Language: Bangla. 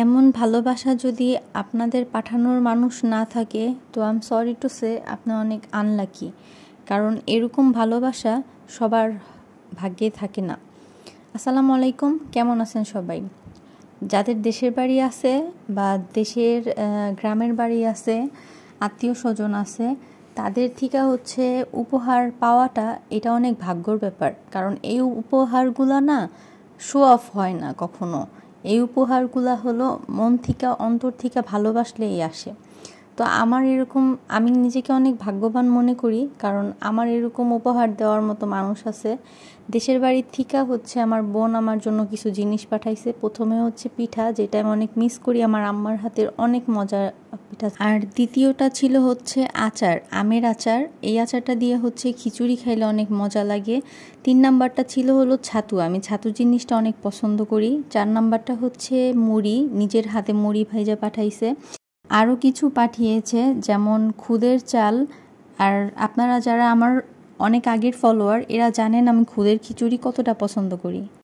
এমন ভালোবাসা যদি আপনাদের পাঠানোর মানুষ না থাকে তো I am sorry to say আপনি অনেক আনলাকি, কারণ এরকম ভালোবাসা সবার ভাগ্যে থাকে না। আসসালামু আলাইকুম, কেমন আছেন সবাই? যাদের দেশের বাড়ি আছে বা দেশের গ্রামের বাড়ি আছে, আত্মীয় স্বজন আছে, তাদের থেকে উপহার পাওয়াটা এটা অনেক ভাগ্যর ব্যাপার। কারণ এই উপহারগুলো না শো অফ হয় না কখনো। এই উপহারগুলো হলো মন থেকে, অন্তর থেকে ভালোবাসলেই আসে। তো আমি নিজেকে অনেক ভাগ্যবান মনে করি, কারণ আমার এরকম উপহার দেওয়ার মতো মানুষ আছে। দেশের বাড়ির থেকে আমার বোন আমার জন্য কিছু জিনিস পাঠাইছে। প্রথমে পিঠা, যেটা আমি অনেক মিস করি, আমার আম্মার হাতের অনেক মজার পিঠা। আর দ্বিতীয়টা ছিল আচার, আমের আচার। এই আচারটা দিয়ে খিচুড়ি খাইলে অনেক মজা লাগে। 3 নাম্বারটা ছিল ছাতু, আমি ছাতু জিনিসটা অনেক পছন্দ করি। 4 নাম্বারটা মুড়ি, নিজের হাতে মুড়ি ভাইজা পাঠাইছে। আরও কিছু পাঠিয়েছে, যেমন খুদের চাল। আর আপনারা যারা আমার অনেক আগের ফলোয়ার, এরা জানেন আমি খুদের খিচুড়ি কতটা পছন্দ করি।